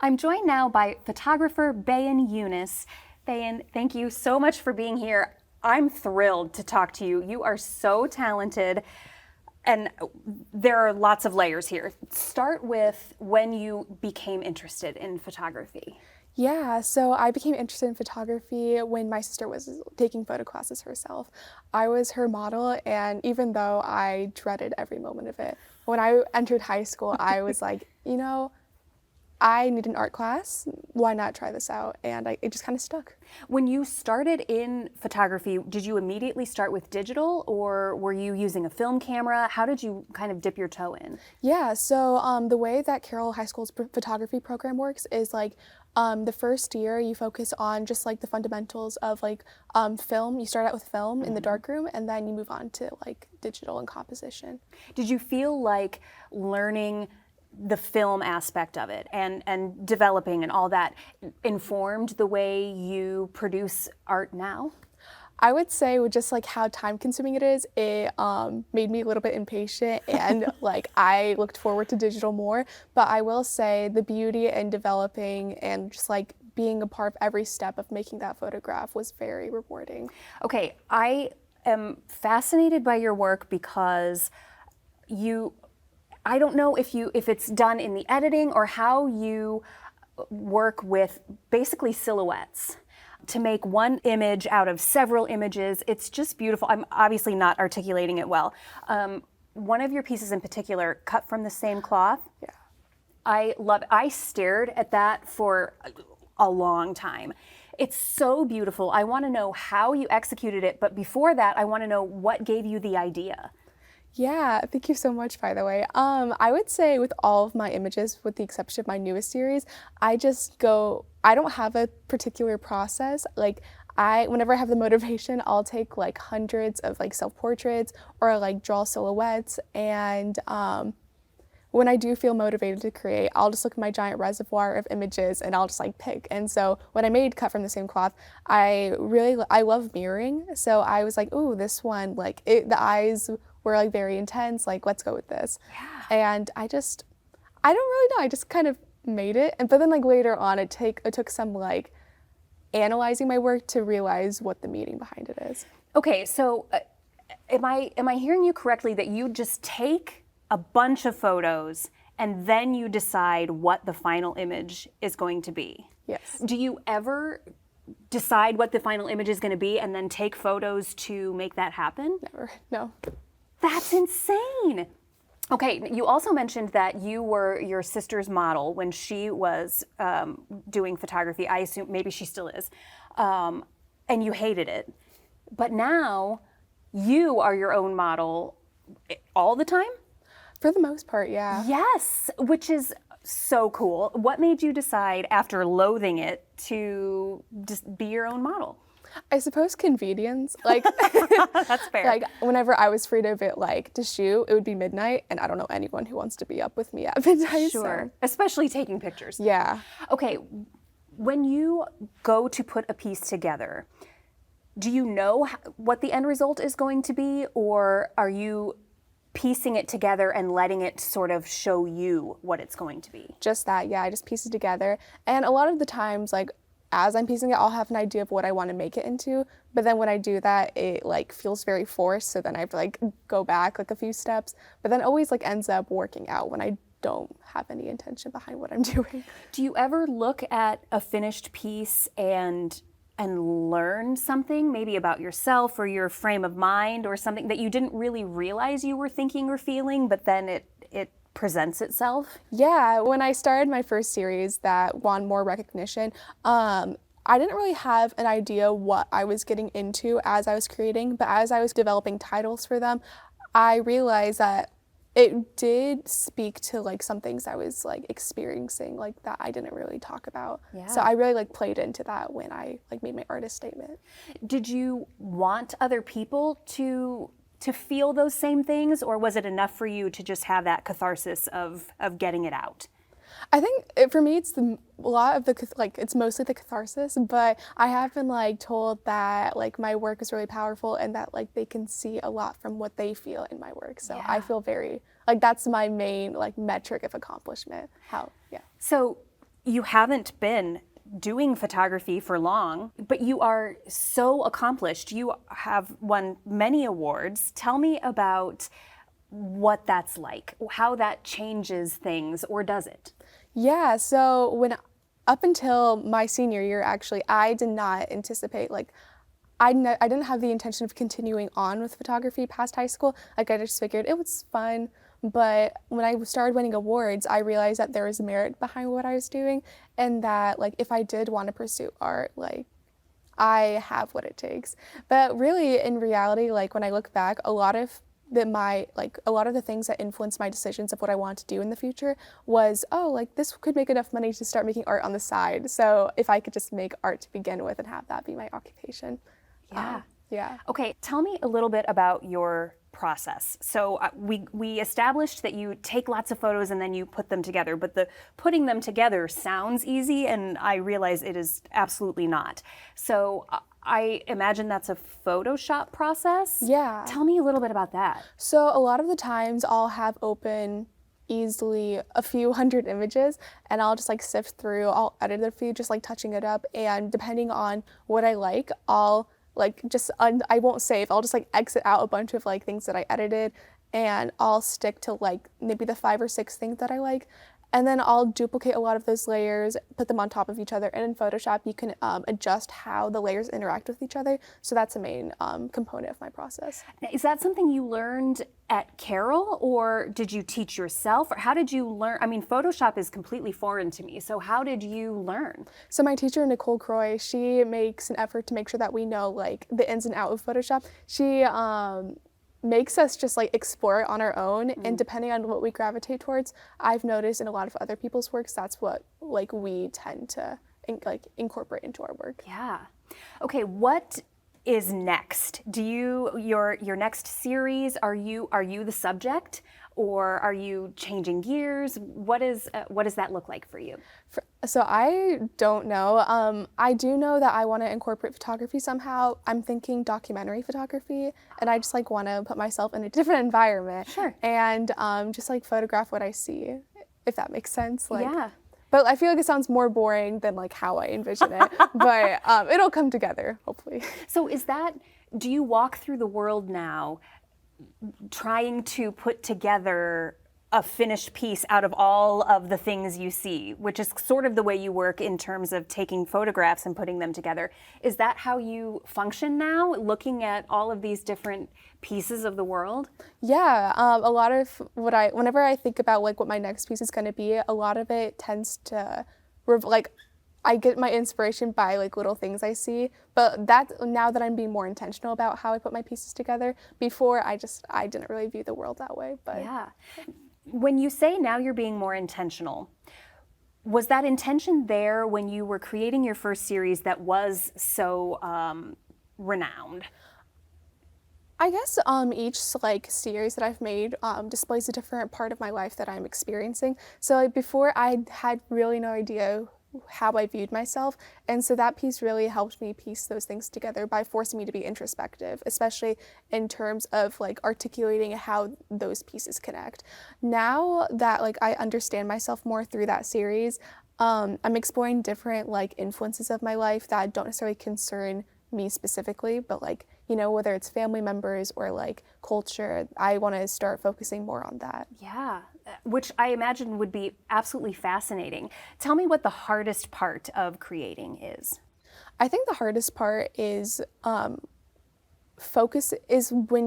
I'm joined now by photographer Bayan Yunus. Bayan, thank you so much for being here. I'm thrilled to talk to you. You are so talented, and there are lots of layers here. Start with when you became interested in photography. Yeah, so I became interested in photography when my sister was taking photo classes herself. I was her model, and even though I dreaded every moment of it, when I entered high school, I was like, I need an art class. Why not try this out? And it just kind of stuck. When you started in photography, did you immediately start with digital, or were you using a film camera? How did you kind of dip your toe in? Yeah, so the way that Carroll High School's photography program works is the first year you focus on just like the fundamentals of film. You start out with film in the darkroom, and then you move on to like digital and composition. Did you feel like learning the film aspect of it and developing and all that informed the way you produce art now? I would say with just like how time consuming it is, it made me a little bit impatient and like I looked forward to digital more. But I will say the beauty in developing and just like being a part of every step of making that photograph was very rewarding. Okay, I am fascinated by your work because I don't know if it's done in the editing or how you work with basically silhouettes to make one image out of several images. It's just beautiful. I'm obviously not articulating it well. One of your pieces in particular, cut from the same cloth. Yeah. I stared at that for a long time. It's so beautiful. I want to know how you executed it, but before that, I want to know what gave you the idea. Yeah, thank you so much, by the way. I would say with all of my images, with the exception of my newest series, I don't have a particular process. Whenever I have the motivation, I'll take like hundreds of like self-portraits or like draw silhouettes. And when I do feel motivated to create, I'll just look at my giant reservoir of images and I'll just like pick. And so when I made Cut from the Same Cloth, I love mirroring. So I was like, ooh, this one, the eyes were like very intense, like let's go with this. Yeah. And I don't really know, I just kind of made it. But then like later on it took some like analyzing my work to realize what the meaning behind it is. Okay, so am I hearing you correctly that you just take a bunch of photos and then you decide what the final image is going to be? Yes. Do you ever decide what the final image is going to be and then take photos to make that happen? Never, no. That's insane. Okay, you also mentioned that you were your sister's model when she was doing photography. I assume maybe she still is, and you hated it. But now you are your own model all the time? For the most part, yeah. Yes, which is so cool. What made you decide after loathing it to just be your own model? I suppose convenience. Like That's fair. Like whenever I was free to shoot, it would be midnight, and I don't know anyone who wants to be up with me at midnight. Sure, So. especially taking pictures. Yeah. Okay, when you go to put a piece together, do you know what the end result is going to be, or are you piecing it together and letting it sort of show you what it's going to be? Just that, yeah. I just piece it together, and a lot of the times, like as I'm piecing it, I'll have an idea of what I want to make it into. But then when I do that, it like feels very forced. So then I have to like go back like a few steps. But then it always like ends up working out when I don't have any intention behind what I'm doing. Do you ever look at a finished piece and learn something, maybe about yourself or your frame of mind or something that you didn't really realize you were thinking or feeling, but then it presents itself? Yeah, when I started my first series that won more recognition, I didn't really have an idea what I was getting into as I was creating, but as I was developing titles for them, I realized that it did speak to like some things I was like experiencing like that I didn't really talk about. Yeah. So I really like played into that when I like made my artist statement. Did you want other people to feel those same things, or was it enough for you to just have that catharsis of getting it out? I think for me, it's a lot of it's mostly the catharsis, but I have been like told that like my work is really powerful and that like they can see a lot from what they feel in my work. So Yeah. I feel very, like that's my main like metric of accomplishment. Yeah. So you haven't been doing photography for long, but you are so accomplished. You have won many awards. Tell me about what that's like, how that changes things, or does it? Yeah, so up until my senior year, actually, I did not anticipate, like, I didn't have the intention of continuing on with photography past high school. Like, I just figured it was fun. But when I started winning awards, I realized that there was merit behind what I was doing, and that, like, if I did want to pursue art, like, I have what it takes. But really, in reality, like, when I look back, a lot of the things that influenced my decisions of what I want to do in the future was, oh, like, this could make enough money to start making art on the side. So if I could just make art to begin with and have that be my occupation. Yeah. Yeah. Okay, tell me a little bit about your process. So we established that you take lots of photos and then you put them together, but the putting them together sounds easy, and I realize it is absolutely not. So I imagine that's a Photoshop process. Yeah. Tell me a little bit about that. So a lot of the times I'll have open easily a few hundred images, and I'll just, like, sift through, I'll edit a few, just, like, touching it up, and depending on what I like, I'll, like, I won't save, I'll just, like, exit out a bunch of, like, things that I edited, and I'll stick to, like, maybe the 5 or 6 things that I like. And then I'll duplicate a lot of those layers, put them on top of each other. And in Photoshop, you can adjust how the layers interact with each other. So that's a main component of my process. Is that something you learned at Carroll, or did you teach yourself, or how did you learn? I mean, Photoshop is completely foreign to me, so how did you learn? So my teacher, Nicole Croy, she makes an effort to make sure that we know, like, the ins and outs of Photoshop. She makes us just, like, explore it on our own, and depending on what we gravitate towards, I've noticed in a lot of other people's works, that's what, like, we tend to incorporate into our work. Yeah. Okay, what is next? Do you your next series, are you the subject, or are you changing gears? What does that look like for you? So I don't know. I do know that I want to incorporate photography somehow. I'm thinking documentary photography, and I just, like, want to put myself in a different environment. Sure. And just, like, photograph what I see, if that makes sense. Like, Yeah. But I feel like it sounds more boring than, like, how I envision it. But it'll come together, hopefully. So do you walk through the world now trying to put together a finished piece out of all of the things you see, which is sort of the way you work in terms of taking photographs and putting them together? Is that how you function now, looking at all of these different pieces of the world? Yeah, a lot of whenever I think about, like, what my next piece is going to be, a lot of it tends to, I get my inspiration by, like, little things I see. But now that I'm being more intentional about how I put my pieces together, before I didn't really view the world that way. But Yeah. When you say now you're being more intentional, was that intention there when you were creating your first series that was so renowned? I guess each, like, series that I've made displays a different part of my life that I'm experiencing. So, like, before, I had really no idea how I viewed myself, and so that piece really helped me piece those things together by forcing me to be introspective, especially in terms of, like, articulating how those pieces connect. Now that, like, I understand myself more through that series, I'm exploring different, like, influences of my life that don't necessarily concern me specifically, but, like, whether it's family members or, like, culture, I want to start focusing more on that. Yeah, which I imagine would be absolutely fascinating. Tell me what the hardest part of creating is. I think the hardest part is when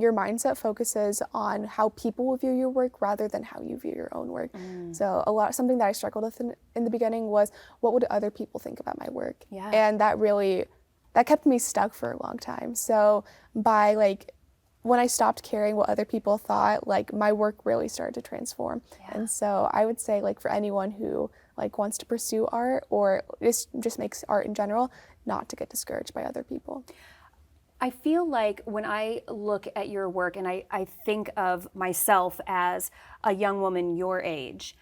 your mindset focuses on how people will view your work rather than how you view your own work. So something that I struggled with in the beginning was, what would other people think about my work? Yeah. And that kept me stuck for a long time. So when I stopped caring what other people thought, like, my work really started to transform. Yeah. And so I would say, like, for anyone who, like, wants to pursue art or just makes art in general, not to get discouraged by other people. I feel like when I look at your work and I think of myself as a young woman your age,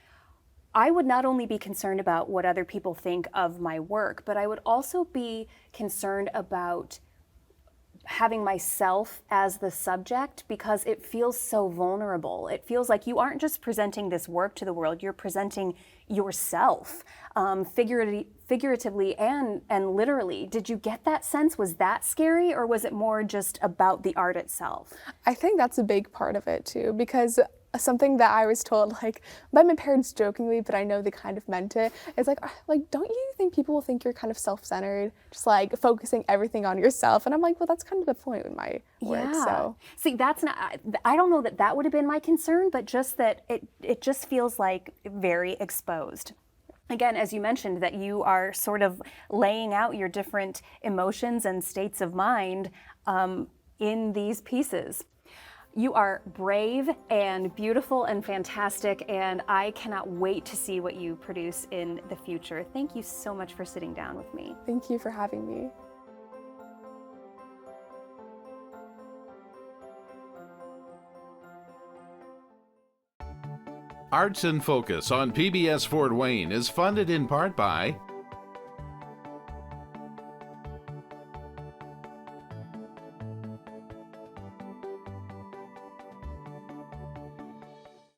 I would not only be concerned about what other people think of my work, but I would also be concerned about having myself as the subject because it feels so vulnerable. It feels like you aren't just presenting this work to the world, you're presenting yourself, figuratively and literally. Did you get that sense? Was that scary, or was it more just about the art itself? I think that's a big part of it too, because something that I was told like by my parents jokingly, but I know they kind of meant it, is like, don't you think people will think you're kind of self-centered, just like focusing everything on yourself? And I'm like, well, that's kind of the point with my work. So see, that's not, I don't know that would have been my concern, but just that it just feels like very exposed. Again, as you mentioned, that you are sort of laying out your different emotions and states of mind in these pieces. You are brave and beautiful and fantastic, and I cannot wait to see what you produce in the future. Thank you so much for sitting down with me. thank you for having me. Arts in Focus on PBS Fort Wayne is funded in part by